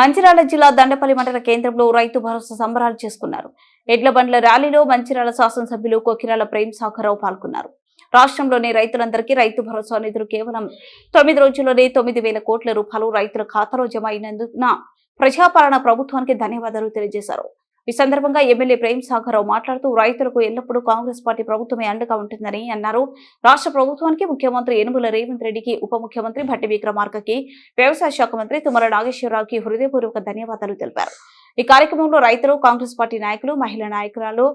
మంచిర్యాల జిల్లా దండపల్లి మండల కేంద్రంలో రైతు భరోసా సంబరాలు చేసుకున్నారు. ఎడ్ల బండ్ల ర్యాలీలో మంచిర్యాల శాసనసభ్యులు కొకిరాల ప్రేమ్ సాగర్రావు పాల్గొన్నారు. రాష్ట్రంలోని రైతులందరికీ రైతు భరోసా నిధులు కేవలం 9 రోజుల్లోనే 9,000 కోట్ల రూపాయలు రైతుల ఖాతాలో జమ అయినందున ప్రజాపాలన ప్రభుత్వానికి ధన్యవాదాలు తెలియజేశారు. ఈ సందర్భంగా ఎమ్మెల్యే ప్రేమ్ సాగర్రావు మాట్లాడుతూ రైతులకు ఎల్లప్పుడూ కాంగ్రెస్ పార్టీ ప్రభుత్వమే అండగా ఉంటుందని అన్నారు. రాష్ట్ర ప్రభుత్వానికి ముఖ్యమంత్రి యనుమల రేవంత్ రెడ్డికి, ఉప ముఖ్యమంత్రి భట్టి విక్రమార్కకి, వ్యవసాయ శాఖ మంత్రి తుమ్మల నాగేశ్వరరావుకి హృదయపూర్వక ధన్యవాదాలు తెలిపారు. ఈ కార్యక్రమంలో రైతులు, కాంగ్రెస్ పార్టీ నాయకులు, మహిళా నాయకురాలు,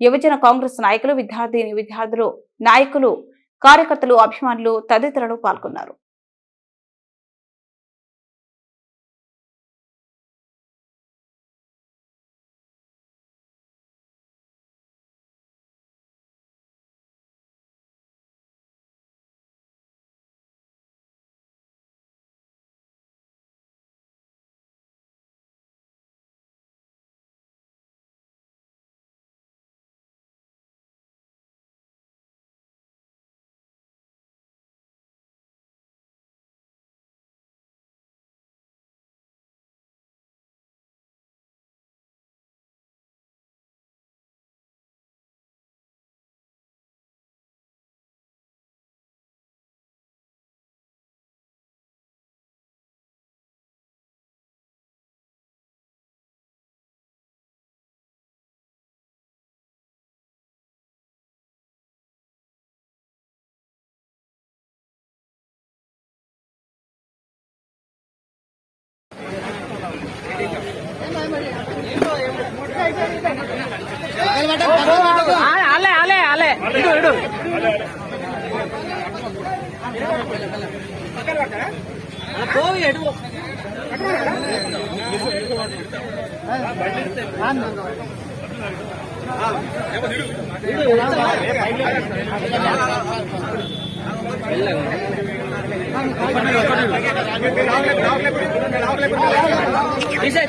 యువజన కాంగ్రెస్ నాయకులు, విద్యార్థులు, నాయకులు, కార్యకర్తలు, అభిమానులు తదితరులు పాల్గొన్నారు.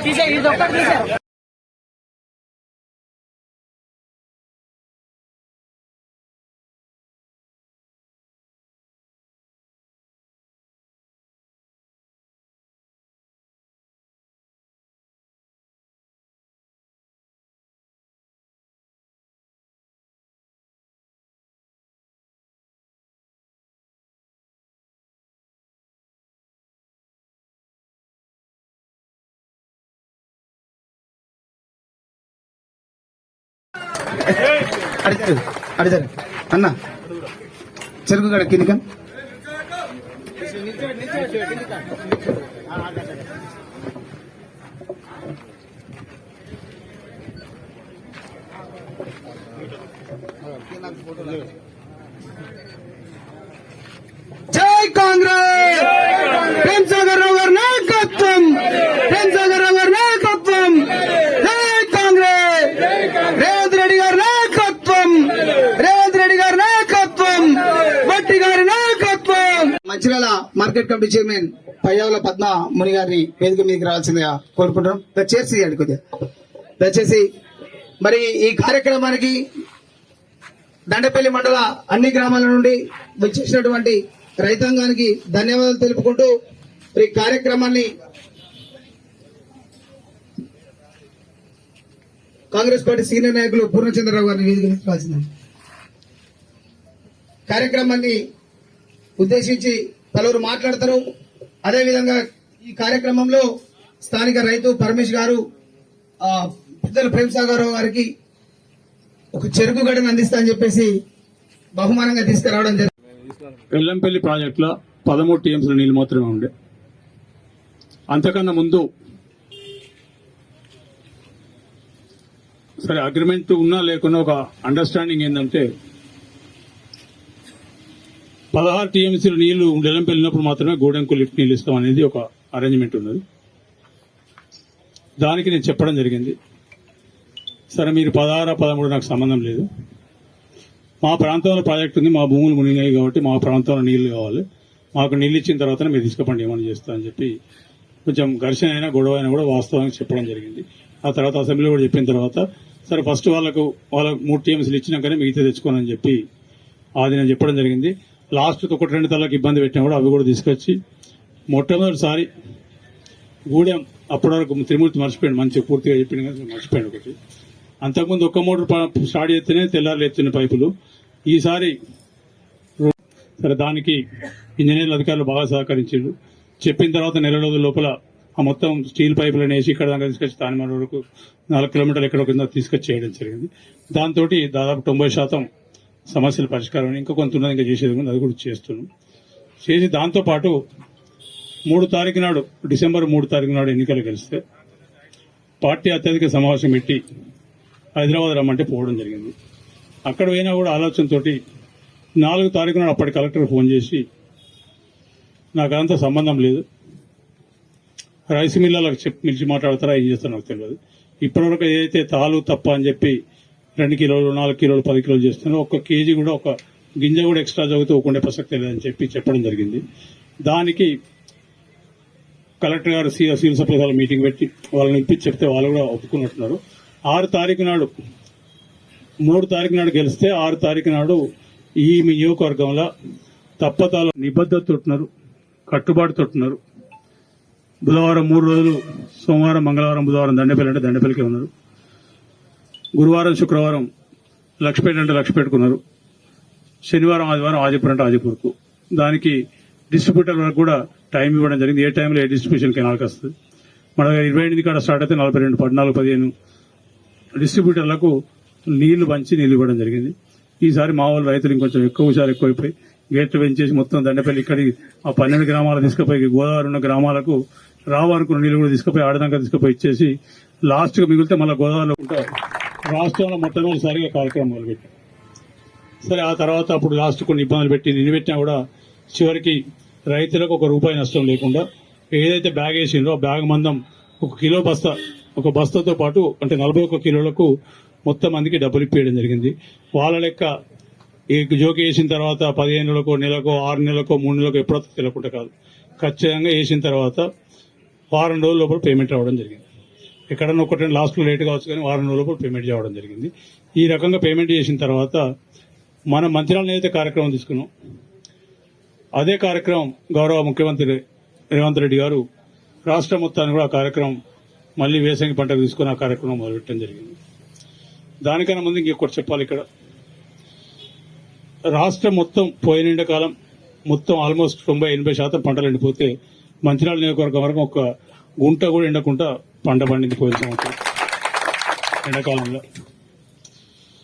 తీసే ఇది ఒక్కటి తీసే. అడిచారు అన్న చెరుకు గడ కిందిక జై కాంగ్రెస్, ప్రేమ్ సాగర్రావు గారి నాయకత్వం, ప్రేమ్ సాగర్రావు గారి నాయకత్వం, జై కాంగ్రెస్, రేవంత్ రెడ్డి గారి నాయకత్వం, రేవంత్ రెడ్డి గారి నాయకత్వం, భట్టి గారి నాయకత్వం. Mancherial market committee chairman Payyavula Padma ముని గారిని వేదిక మీదకి రావాల్సిందిగా కోరుకుంటున్నాం. దయచేసి దయచేసి మరి ఈ కార్యక్రమానికి దండపల్లి మండల అన్ని గ్రామాల నుండి వచ్చేసినటువంటి రైతాంగానికి ధన్యవాదాలు తెలుపుకుంటూ ఈ కార్యక్రమాన్ని కాంగ్రెస్ పార్టీ సీనియర్ నాయకులు పూర్ణచంద్రరావు గారిని వేదిక రాసింది. కార్యక్రమాన్ని ఉద్దేశించి పలువురు మాట్లాడతారు. అదేవిధంగా ఈ కార్యక్రమంలో స్థానిక రైతు పరమేష్ గారు, పెద్దల ప్రేమ్ సాగర్రావు గారికి ఒక చెరుకు గడను అందిస్తా అని చెప్పేసి బహుమానంగా తీసుకురావడం జరిగింది. వెల్లంపల్లి ప్రాజెక్టులో 13 టీఎంసీల నీళ్లు మాత్రమే ఉండే. అంతకన్నా ముందు సరే అగ్రిమెంట్ ఉన్నా లేకున్నా ఒక అండర్స్టాండింగ్ ఏంటంటే 16 టీఎంసీల నీళ్లు వెల్లంపల్లి వెళ్ళినప్పుడు మాత్రమే గోడెంకు లిఫ్ట్ నీళ్ళు ఇస్తాం అనేది ఒక అరేంజ్మెంట్ ఉన్నది. దానికి నేను చెప్పడం జరిగింది. సరే మీరు 16, 13 నాకు సంబంధం లేదు, మా ప్రాంతంలో ప్రాజెక్ట్ ఉంది, మా భూములు మునిగాయి కాబట్టి మా ప్రాంతంలో నీళ్లు కావాలి, మాకు నీళ్ళు ఇచ్చిన తర్వాతనే మీరు తీసుకుపండి ఏమని చేస్తా అని చెప్పి కొంచెం ఘర్షణ అయినా గొడవ అయినా కూడా వాస్తవానికి చెప్పడం జరిగింది. ఆ తర్వాత అసెంబ్లీలో కూడా చెప్పిన తర్వాత సరే ఫస్ట్ వాళ్ళకు 3 టీఎంసీలు ఇచ్చినాకనే మిగతా తెచ్చుకోనని చెప్పి అది నేను చెప్పడం జరిగింది. లాస్ట్ 1-2 తలకు ఇబ్బంది పెట్టినా కూడా అవి కూడా తీసుకొచ్చి మొట్టమొదటిసారి గూడెం అప్పటి వరకు త్రిమూర్తి మర్చిపోయాడు, మంచిగా పూర్తిగా చెప్పింది కానీ మర్చిపోయాడు ఒకటి. అంతకుముందు ఒక్క మోటార్ స్టార్ట్ చేస్తేనే తెల్లారులు ఎత్తున్న పైపులు. ఈసారి సరే దానికి ఇంజనీర్ల అధికారులు బాగా సహకరించారు. చెప్పిన తర్వాత నెల రోజుల లోపల ఆ మొత్తం స్టీల్ పైపులను వేసి ఇక్కడ దాకా తీసుకొచ్చి తానిమాల వరకు 4 కిలోమీటర్లు ఎక్కడ కింద తీసుకొచ్చి చేయడం జరిగింది. దాంతో దాదాపు 90% సమస్యల పరిష్కారం. ఇంకా కొంత ఉన్నది, ఇంకా చేసేది ఉంది, అది కూడా చేస్తున్నాం. చేసి దాంతోపాటు 3 తారీఖు నాడు, డిసెంబర్ 3 తారీఖు నాడు ఎన్నికలు గెలిస్తే పార్టీ అత్యధిక సమావేశం పెట్టి హైదరాబాద్ రమ్మంటే పోవడం జరిగింది. అక్కడ పోయినా కూడా ఆలోచనతోటి 4 తారీఖు నాడు అప్పటి కలెక్టర్ ఫోన్ చేసి నాకు అంత సంబంధం లేదు, రైస్ మిల్లర్లకు పిలిచి మాట్లాడతారా ఏం చేస్తారో నాకు తెలియదు. ఇప్పటివరకు ఏదైతే తాలు తప్ప అని చెప్పి 2 కిలోలు 4 కిలోలు 10 కిలోలు చేస్తున్నారో 1 కేజీ కూడా ఒక గింజ కూడా ఎక్స్ట్రా చదివితే ఒకుండే ప్రసక్తి లేదని చెప్పి చెప్పడం జరిగింది. దానికి కలెక్టర్ గారు సివిల్ సప్లైస్ మీటింగ్ పెట్టి వాళ్ళని ఇప్పించి చెప్తే వాళ్ళు కూడా ఒప్పుకున్నట్టున్నారు. 6 తారీఖు నాడు 3 తారీఖు నాడు గెలిస్తే 6 తారీఖు నాడు ఈ మీ నియోజకవర్గంలో తప్పతాల నిబద్ధతోటున్నారు, కట్టుబాటుతోటున్నారు. బుధవారం 3 రోజులు, సోమవారం మంగళవారం బుధవారం దండపల్లి అంటే దండపల్లికే ఉన్నారు. గురువారం శుక్రవారం లక్ష్మీపేట అంటే లక్ష్మీపేటకున్నారు. శనివారం ఆదివారం ఆజిపూర్ అంటే ఆజిపూర్కు. దానికి డిస్ట్రిబ్యూటర్ వరకు కూడా టైం ఇవ్వడం జరిగింది. ఏ టైంలో ఏ డిస్ట్రిబ్యూషన్ కెనాల్కి వస్తుంది. మన 28 కాడ స్టార్ట్ అయితే 42, 14, 15 డిస్ట్రిబ్యూటర్లకు నీళ్లు పంచి నీళ్లు ఇవ్వడం జరిగింది. ఈసారి మా వాళ్ళు రైతులు ఇంకొంచెం హుషారు ఎక్కువైపోయి గేట్లు పెంచేసి మొత్తం దండపల్లి ఇక్కడి ఆ 12 గ్రామాలు తీసుకుపోయి గోదావరి ఉన్న గ్రామాలకు రావనుకున్న నీళ్లు కూడా తీసుకుపోయి ఆడదాకా తీసుకుపోయి ఇచ్చేసి లాస్ట్ గా మిగిలితే మళ్ళీ గోదావరిలో ఉంటారు. రాష్ట్రంలో మొట్టమొదటిసారిగా కార్యక్రమం మొదలుపెట్టాం. సరే ఆ తర్వాత అప్పుడు లాస్ట్ కొన్ని ఇబ్బందులు పెట్టి నిలబెట్టినా కూడా చివరికి రైతులకు ₹1 నష్టం లేకుండా ఏదైతే బ్యాగ్ వేసిందో ఆ బ్యాగ్ మందం 1 కిలో బస్తా, ఒక బస్తాతో పాటు అంటే 41 కిలోలకు మొత్తం మందికి డబ్బులు ఇప్పించడం జరిగింది. వాళ్ళ లెక్క ఈ జోకి వేసిన తర్వాత 15 నెలలకో, నెలకో, 6 నెలలకో, 3 నెలలకో ఎప్పుడో తెలియకుండా కాదు, ఖచ్చితంగా వేసిన తర్వాత వారం రోజుల లోపల పేమెంట్ రావడం జరిగింది. ఎక్కడన్నా ఒకటి లాస్ట్ లో లేట్ కావచ్చు కానీ వారం రోజుల లోపల పేమెంట్ చేయడం జరిగింది. ఈ రకంగా పేమెంట్ చేసిన తర్వాత మనం మంచిర్యాలలో ఏదైతే కార్యక్రమం తీసుకున్నాం అదే కార్యక్రమం గౌరవ ముఖ్యమంత్రి రేవంత్ రెడ్డి గారు రాష్ట్రం మొత్తాన్ని కూడా ఆ కార్యక్రమం మళ్లీ వేసంగి పంటకు తీసుకుని ఆ కార్యక్రమం మొదలుపెట్టడం జరిగింది. దానికన్నా ముందు ఇంకొకటి చెప్పాలి. ఇక్కడ రాష్ట్రం మొత్తం పోయిన ఎండాకాలం మొత్తం ఆల్మోస్ట్ 90-80% పంటలు ఎండిపోతే మంచిర్యాల నియోజకవర్గం వరకు ఒక గుంట కూడా ఎండకుండా పంట పండింది పోయిన సంవత్సరం ఎండాకాలంలో.